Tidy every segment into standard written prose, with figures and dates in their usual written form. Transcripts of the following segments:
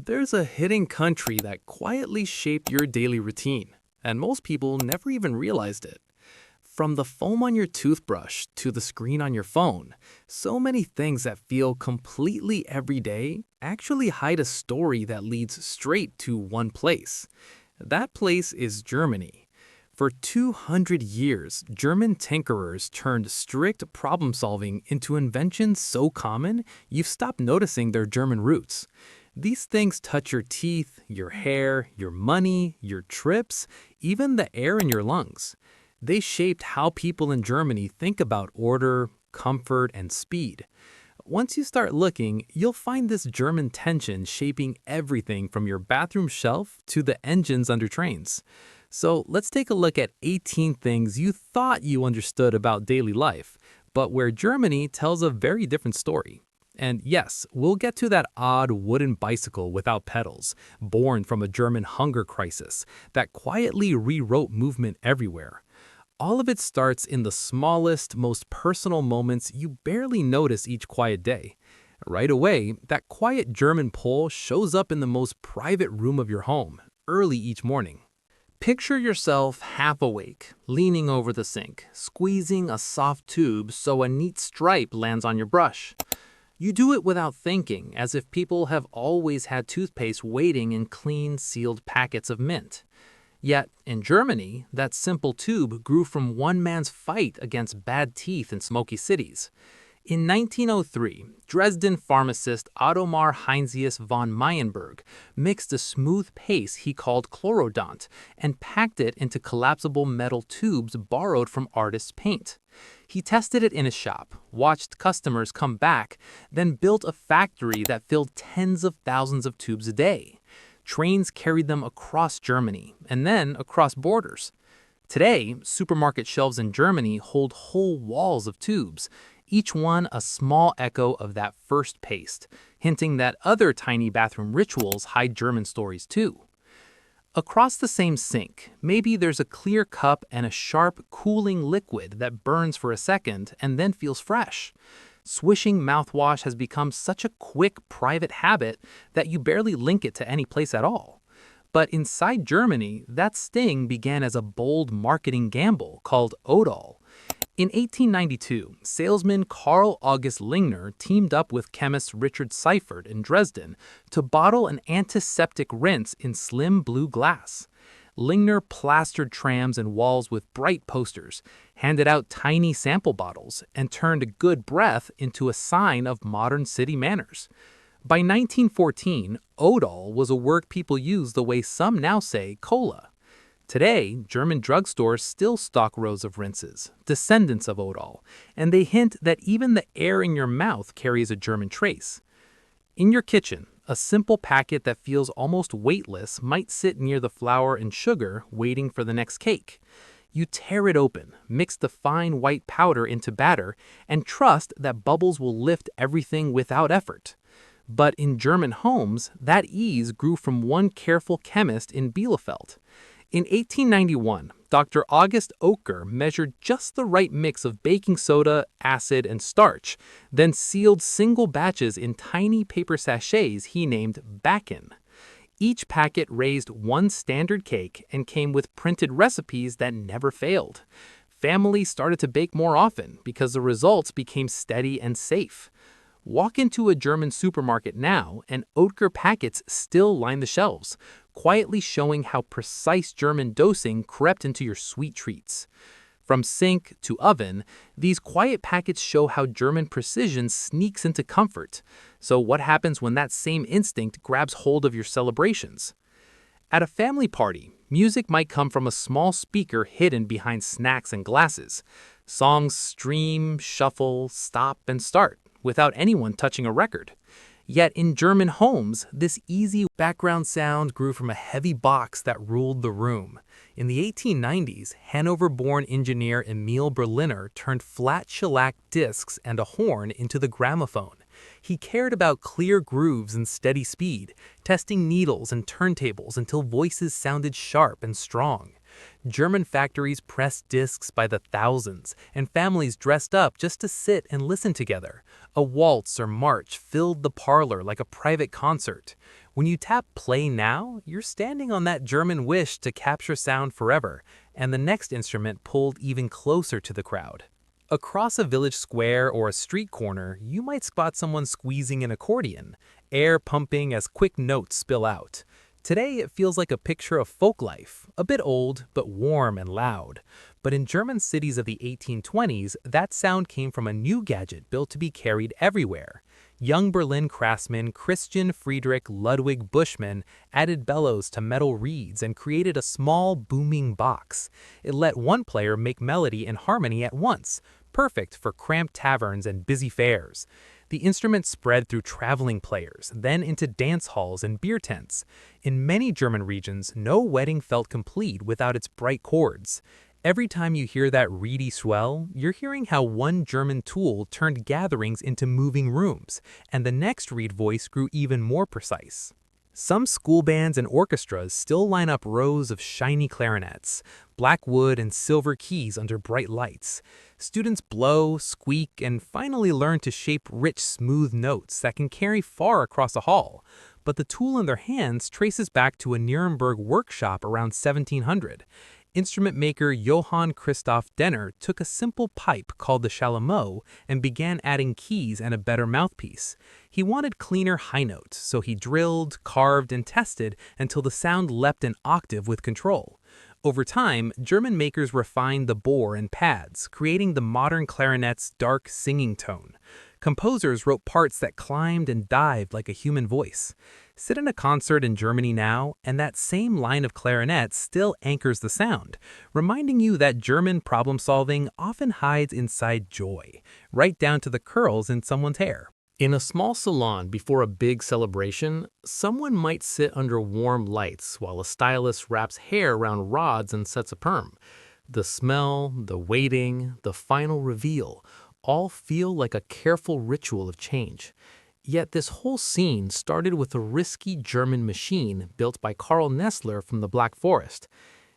There's a hidden country that quietly shaped your daily routine, and most people never even realized it. From the foam on your toothbrush to the screen on your phone, so many things that feel completely everyday actually hide a story that leads straight to one place. That place is Germany. For 200 years, German tinkerers turned strict problem solving into inventions so common you've stopped noticing their German roots. These things touch your teeth, your hair, your money, your trips, even the air in your lungs. They shaped how people in Germany think about order, comfort, and speed. Once you start looking, you'll find this German tension shaping everything from your bathroom shelf to the engines under trains. So let's take a look at 18 things you thought you understood about daily life, but where Germany tells a very different story. And yes, we'll get to that odd wooden bicycle without pedals, born from a German hunger crisis, that quietly rewrote movement everywhere. All of it starts in the smallest, most personal moments you barely notice each quiet day. Right away, that quiet German pull shows up in the most private room of your home, early each morning. Picture yourself half awake, leaning over the sink, squeezing a soft tube so a neat stripe lands on your brush. You do it without thinking, as if people have always had toothpaste waiting in clean, sealed packets of mint. Yet, in Germany, that simple tube grew from one man's fight against bad teeth in smoky cities. In 1903, Dresden pharmacist Ottomar Heinsius von Meyenberg mixed a smooth paste he called chlorodont and packed it into collapsible metal tubes borrowed from artists' paint. He tested it in his shop, watched customers come back, then built a factory that filled tens of thousands of tubes a day. Trains carried them across Germany and then across borders. Today, supermarket shelves in Germany hold whole walls of tubes, each one a small echo of that first paste, hinting that other tiny bathroom rituals hide German stories too. Across the same sink, maybe there's a clear cup and a sharp, cooling liquid that burns for a second and then feels fresh. Swishing mouthwash has become such a quick, private habit that you barely link it to any place at all. But inside Germany, that sting began as a bold marketing gamble called Odol. In 1892, salesman Karl August Lingner teamed up with chemist Richard Seifert in Dresden to bottle an antiseptic rinse in slim blue glass. Lingner plastered trams and walls with bright posters, handed out tiny sample bottles, and turned good breath into a sign of modern city manners. By 1914, Odol was a word people used the way some now say cola. Today, German drugstores still stock rows of rinses, descendants of Odol, and they hint that even the air in your mouth carries a German trace. In your kitchen, a simple packet that feels almost weightless might sit near the flour and sugar waiting for the next cake. You tear it open, mix the fine white powder into batter, and trust that bubbles will lift everything without effort. But in German homes, that ease grew from one careful chemist in Bielefeld. In 1891, Dr. August Oetker measured just the right mix of baking soda, acid, and starch, then sealed single batches in tiny paper sachets he named Backen. Each packet raised one standard cake and came with printed recipes that never failed. Families started to bake more often because the results became steady and safe. Walk into a German supermarket now, and Oetker packets still line the shelves, quietly showing how precise German dosing crept into your sweet treats. From sink to oven, these quiet packets show how German precision sneaks into comfort. So what happens when that same instinct grabs hold of your celebrations? At a family party, music might come from a small speaker hidden behind snacks and glasses. Songs stream, shuffle, stop, and start, without anyone touching a record. Yet in German homes, this easy background sound grew from a heavy box that ruled the room. In the 1890s, Hanover-born engineer Emil Berliner turned flat shellac discs and a horn into the gramophone. He cared about clear grooves and steady speed, testing needles and turntables until voices sounded sharp and strong. German factories pressed discs by the thousands, and families dressed up just to sit and listen together. A waltz or march filled the parlor like a private concert. When you tap play now, you're standing on that German wish to capture sound forever, and the next instrument pulled even closer to the crowd. Across a village square or a street corner, you might spot someone squeezing an accordion, air pumping as quick notes spill out. Today, it feels like a picture of folk life, a bit old, but warm and loud. But in German cities of the 1820s, that sound came from a new gadget built to be carried everywhere. Young Berlin craftsman Christian Friedrich Ludwig Buschmann added bellows to metal reeds and created a small, booming box. It let one player make melody and harmony at once, perfect for cramped taverns and busy fairs. The instrument spread through traveling players, then into dance halls and beer tents. In many German regions, no wedding felt complete without its bright chords. Every time you hear that reedy swell, you're hearing how one German tool turned gatherings into moving rooms, and the next reed voice grew even more precise. Some school bands and orchestras still line up rows of shiny clarinets, black wood and silver keys under bright lights. Students blow, squeak, and finally learn to shape rich, smooth notes that can carry far across a hall. But the tool in their hands traces back to a Nuremberg workshop around 1700. Instrument maker Johann Christoph Denner took a simple pipe called the chalumeau and began adding keys and a better mouthpiece. He wanted cleaner high notes, so he drilled, carved, and tested until the sound leapt an octave with control. Over time, German makers refined the bore and pads, creating the modern clarinet's dark singing tone. Composers wrote parts that climbed and dived like a human voice. Sit in a concert in Germany now, and that same line of clarinet still anchors the sound, reminding you that German problem-solving often hides inside joy, right down to the curls in someone's hair. In a small salon before a big celebration, someone might sit under warm lights while a stylist wraps hair around rods and sets a perm. The smell, the waiting, the final reveal all feel like a careful ritual of change. Yet this whole scene started with a risky German machine built by Karl Nessler from the Black Forest.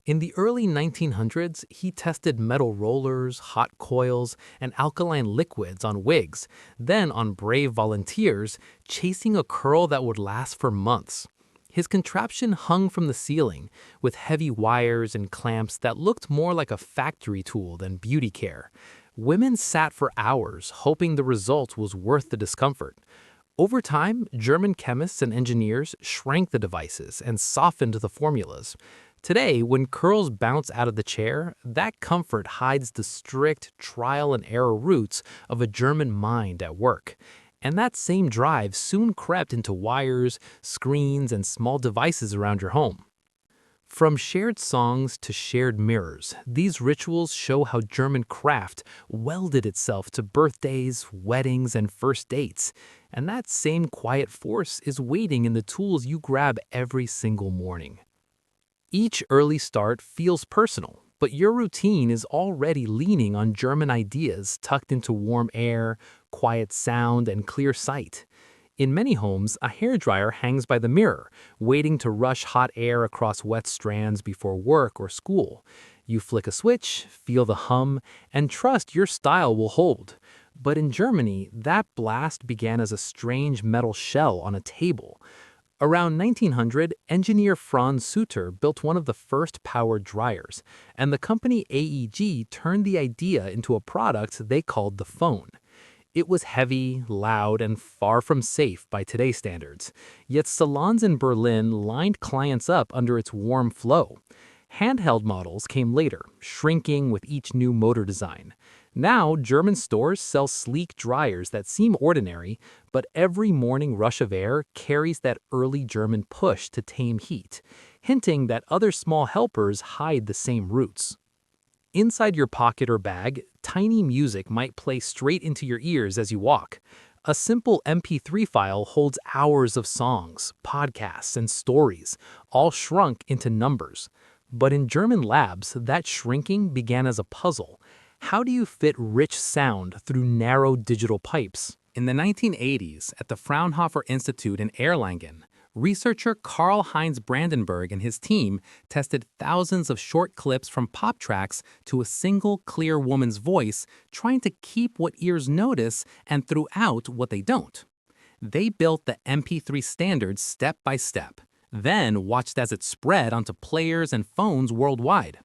In the early 1900s, he tested metal rollers, hot coils, and alkaline liquids on wigs, then on brave volunteers, chasing a curl that would last for months. His contraption hung from the ceiling, with heavy wires and clamps that looked more like a factory tool than beauty care. Women sat for hours, hoping the result was worth the discomfort. Over time, German chemists and engineers shrank the devices and softened the formulas. Today, when curls bounce out of the chair, that comfort hides the strict trial-and-error roots of a German mind at work. And that same drive soon crept into wires, screens, and small devices around your home. From shared songs to shared mirrors, these rituals show how German craft welded itself to birthdays, weddings, and first dates. And that same quiet force is waiting in the tools you grab every single morning. Each early start feels personal, but your routine is already leaning on German ideas tucked into warm air, quiet sound, and clear sight. In many homes, a hairdryer hangs by the mirror, waiting to rush hot air across wet strands before work or school. You flick a switch, feel the hum, and trust your style will hold. But in Germany, that blast began as a strange metal shell on a table. Around 1900, engineer Franz Suter built one of the first powered dryers, and the company AEG turned the idea into a product they called the phone. It was heavy, loud, and far from safe by today's standards, yet salons in Berlin lined clients up under its warm flow. Handheld models came later, shrinking with each new motor design. Now, German stores sell sleek dryers that seem ordinary, but every morning rush of air carries that early German push to tame heat, hinting that other small helpers hide the same roots. Inside your pocket or bag, tiny music might play straight into your ears as you walk. A simple MP3 file holds hours of songs, podcasts, and stories, all shrunk into numbers. But in German labs, that shrinking began as a puzzle. How do you fit rich sound through narrow digital pipes? In the 1980s, at the Fraunhofer Institute in Erlangen, researcher Karl-Heinz Brandenburg and his team tested thousands of short clips from pop tracks to a single clear woman's voice, trying to keep what ears notice and throw out what they don't. They built the MP3 standard step by step, then watched as it spread onto players and phones worldwide.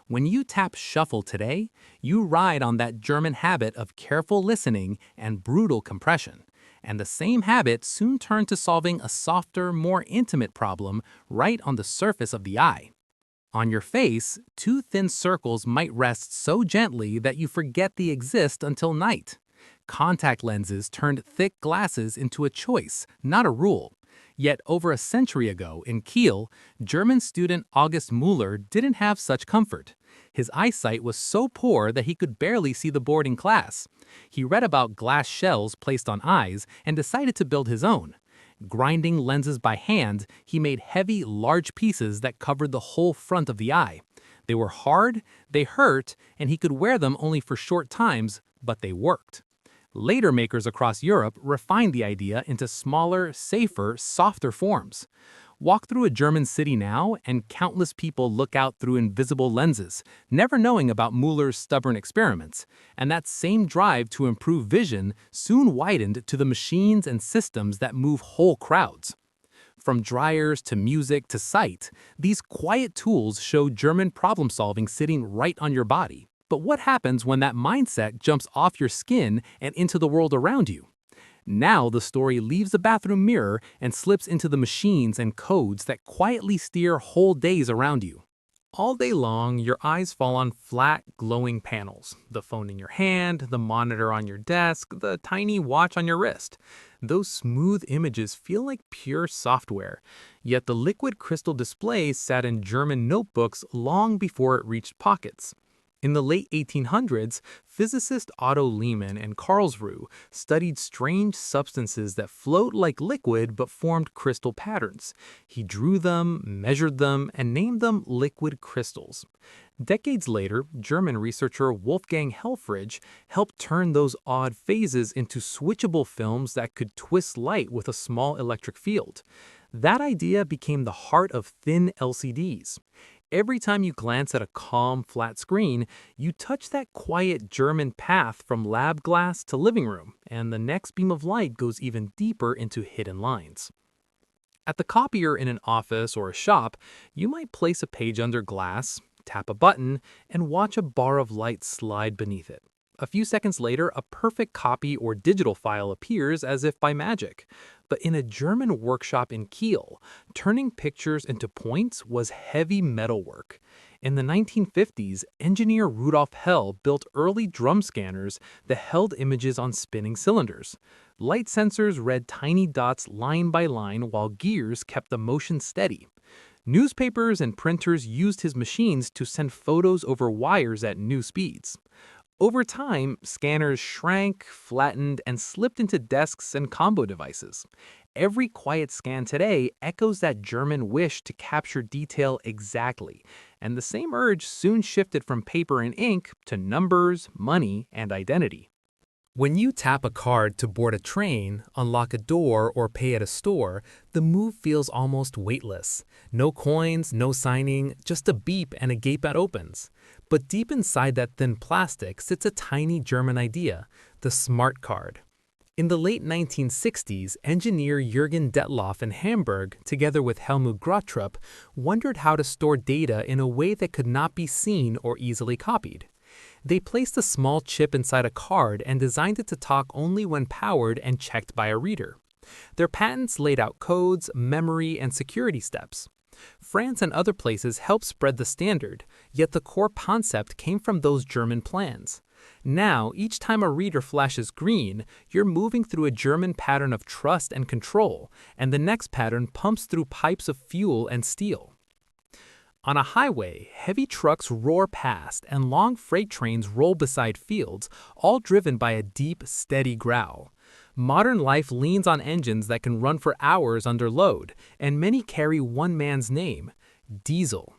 When you tap shuffle today, you ride on that German habit of careful listening and brutal compression. And the same habit soon turned to solving a softer, more intimate problem right on the surface of the eye. On your face, two thin circles might rest so gently that you forget they exist until night. Contact lenses turned thick glasses into a choice, not a rule. Yet over a century ago in Kiel, German student August Müller didn't have such comfort. His eyesight was so poor that he could barely see the board in class. He read about glass shells placed on eyes and decided to build his own. Grinding lenses by hand, he made heavy, large pieces that covered the whole front of the eye. They were hard, they hurt, and he could wear them only for short times, but they worked. Later makers across Europe refined the idea into smaller, safer, softer forms. Walk through a German city now, and countless people look out through invisible lenses, never knowing about Müller's stubborn experiments. And that same drive to improve vision soon widened to the machines and systems that move whole crowds. From dryers to music to sight, these quiet tools show German problem-solving sitting right on your body. But what happens when that mindset jumps off your skin and into the world around you? Now the story leaves the bathroom mirror and slips into the machines and codes that quietly steer whole days around you. All day long, your eyes fall on flat, glowing panels. The phone in your hand, the monitor on your desk, the tiny watch on your wrist. Those smooth images feel like pure software. Yet the liquid crystal display sat in German notebooks long before it reached pockets. In the late 1800s, physicist Otto Lehmann in Karlsruhe studied strange substances that float like liquid but formed crystal patterns. He drew them, measured them, and named them liquid crystals. Decades later, German researcher Wolfgang Helffrich helped turn those odd phases into switchable films that could twist light with a small electric field. That idea became the heart of thin LCDs. Every time you glance at a calm, flat screen, you touch that quiet German path from lab glass to living room, and the next beam of light goes even deeper into hidden lines. At the copier in an office or a shop, you might place a page under glass, tap a button, and watch a bar of light slide beneath it. A few seconds later, a perfect copy or digital file appears as if by magic. But in a German workshop in Kiel, turning pictures into points was heavy metal work. In the 1950s, engineer Rudolf Hell built early drum scanners that held images on spinning cylinders. Light sensors read tiny dots line by line while gears kept the motion steady. Newspapers and printers used his machines to send photos over wires at new speeds. Over time, scanners shrank, flattened, and slipped into desks and combo devices. Every quiet scan today echoes that German wish to capture detail exactly, and the same urge soon shifted from paper and ink to numbers, money, and identity. When you tap a card to board a train, unlock a door, or pay at a store, the move feels almost weightless. No coins, no signing, just a beep and a gate that opens. But deep inside that thin plastic sits a tiny German idea, the smart card. In the late 1960s, engineer Jürgen Detloff in Hamburg, together with Helmut Grotrup, wondered how to store data in a way that could not be seen or easily copied. They placed a small chip inside a card and designed it to talk only when powered and checked by a reader. Their patents laid out codes, memory, and security steps. France and other places helped spread the standard, yet the core concept came from those German plans. Now, each time a reader flashes green, you're moving through a German pattern of trust and control, and the next pattern pumps through pipes of fuel and steel. On a highway, heavy trucks roar past and long freight trains roll beside fields, all driven by a deep, steady growl. Modern life leans on engines that can run for hours under load, and many carry one man's name, Diesel.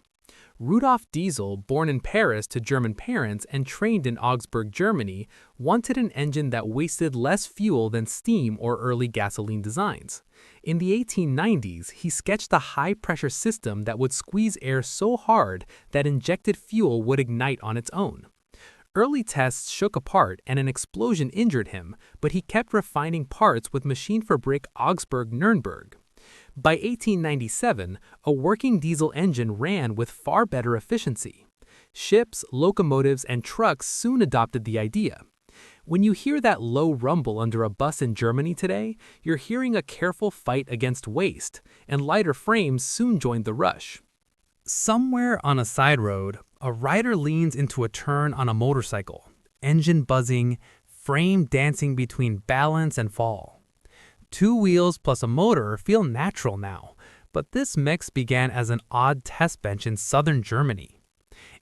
Rudolf Diesel, born in Paris to German parents and trained in Augsburg, Germany, wanted an engine that wasted less fuel than steam or early gasoline designs. In the 1890s, he sketched a high-pressure system that would squeeze air so hard that injected fuel would ignite on its own. Early tests shook apart and an explosion injured him, but he kept refining parts with Maschinenfabrik Augsburg-Nürnberg. By 1897, a working diesel engine ran with far better efficiency. Ships, locomotives, and trucks soon adopted the idea. When you hear that low rumble under a bus in Germany today, you're hearing a careful fight against waste, and lighter frames soon joined the rush. Somewhere on a side road, a rider leans into a turn on a motorcycle, engine buzzing, frame dancing between balance and fall. Two wheels plus a motor feel natural now, but this mix began as an odd test bench in southern Germany.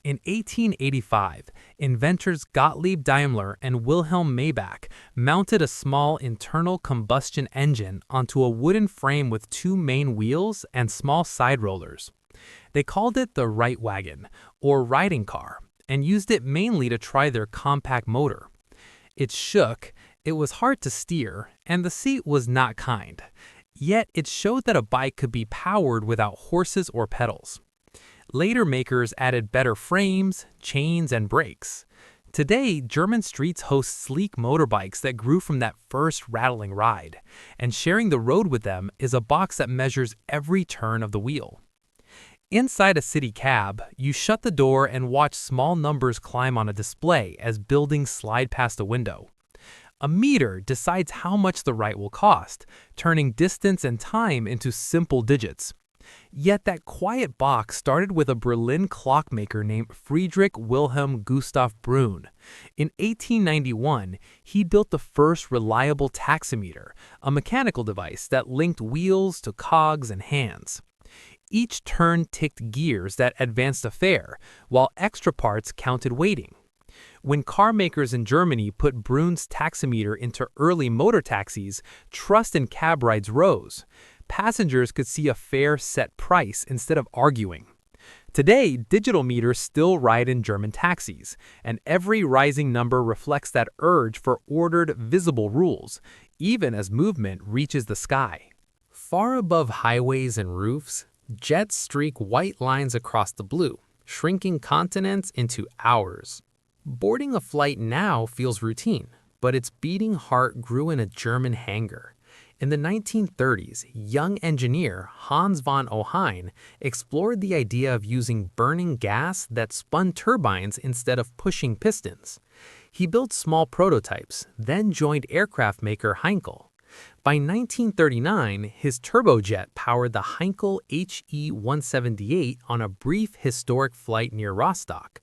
In 1885, inventors Gottlieb Daimler and Wilhelm Maybach mounted a small internal combustion engine onto a wooden frame with two main wheels and small side rollers. They called it the Reitwagen, or riding car, and used it mainly to try their compact motor. It shook, it was hard to steer, and the seat was not kind. Yet it showed that a bike could be powered without horses or pedals. Later makers added better frames, chains, and brakes. Today, German streets host sleek motorbikes that grew from that first rattling ride, and sharing the road with them is a box that measures every turn of the wheel. Inside a city cab, you shut the door and watch small numbers climb on a display as buildings slide past a window. A meter decides how much the ride will cost, turning distance and time into simple digits. Yet that quiet box started with a Berlin clockmaker named Friedrich Wilhelm Gustav Brunn. In 1891, he built the first reliable taximeter, a mechanical device that linked wheels to cogs and hands. Each turn ticked gears that advanced a fare, while extra parts counted waiting. When car makers in Germany put Brunn's taximeter into early motor taxis, trust in cab rides rose. Passengers could see a fair set price instead of arguing. Today, digital meters still ride in German taxis, and every rising number reflects that urge for ordered, visible rules, even as movement reaches the sky. Far above highways and roofs, jets streak white lines across the blue, shrinking continents into hours. Boarding a flight now feels routine, but its beating heart grew in a German hangar. In the 1930s, young engineer Hans von Ohain explored the idea of using burning gas that spun turbines instead of pushing pistons. He built small prototypes, then joined aircraft maker Heinkel. By 1939, his turbojet powered the Heinkel HE-178 on a brief historic flight near Rostock.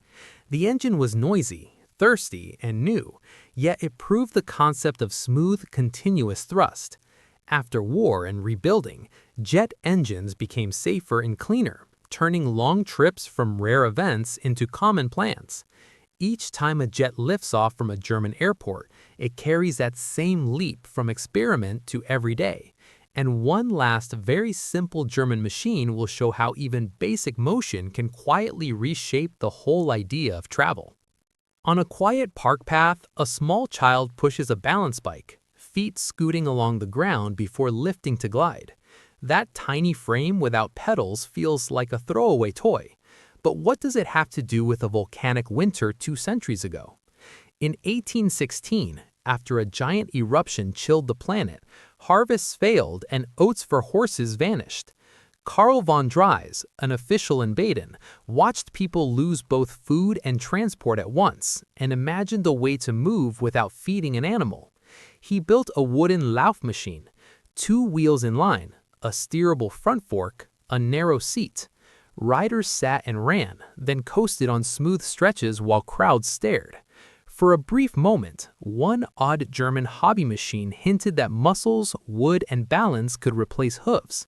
The engine was noisy, thirsty, and new, yet it proved the concept of smooth, continuous thrust. After war and rebuilding, jet engines became safer and cleaner, turning long trips from rare events into common plans. Each time a jet lifts off from a German airport, it carries that same leap from experiment to everyday. And one last very simple German machine will show how even basic motion can quietly reshape the whole idea of travel. On a quiet park path, a small child pushes a balance bike, feet scooting along the ground before lifting to glide. That tiny frame without pedals feels like a throwaway toy. But what does it have to do with a volcanic winter 2 centuries ago? In 1816, after a giant eruption chilled the planet, harvests failed and oats for horses vanished. Karl von Dries, an official in Baden, watched people lose both food and transport at once and imagined a way to move without feeding an animal. He built a wooden Lauf machine, 2 wheels in line, a steerable front fork, a narrow seat. Riders sat and ran, then coasted on smooth stretches while crowds stared. For a brief moment, one odd German hobby machine hinted that muscles, wood, and balance could replace hooves.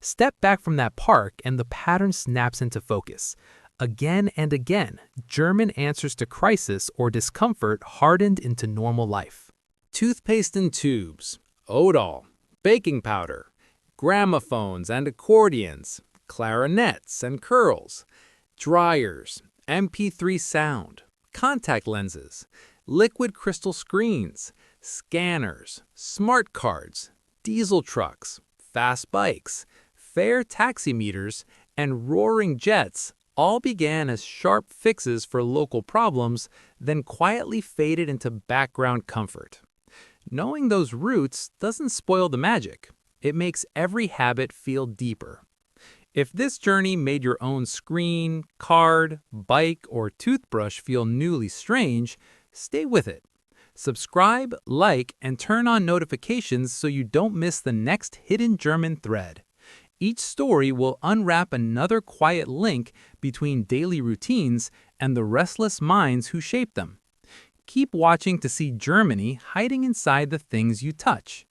Step back from that park and the pattern snaps into focus. Again and again, German answers to crisis or discomfort hardened into normal life. Toothpaste in tubes, Odol, baking powder, gramophones and accordions, clarinets and curls, dryers, MP3 sound, contact lenses, liquid crystal screens, scanners, smart cards, diesel trucks, fast bikes, fare taximeters, and roaring jets, all began as sharp fixes for local problems, then quietly faded into background comfort. Knowing those roots doesn't spoil the magic. It makes every habit feel deeper. If this journey made your own screen, card, bike, or toothbrush feel newly strange, stay with it. Subscribe, like, and turn on notifications so you don't miss the next hidden German thread. Each story will unwrap another quiet link between daily routines and the restless minds who shape them. Keep watching to see Germany hiding inside the things you touch.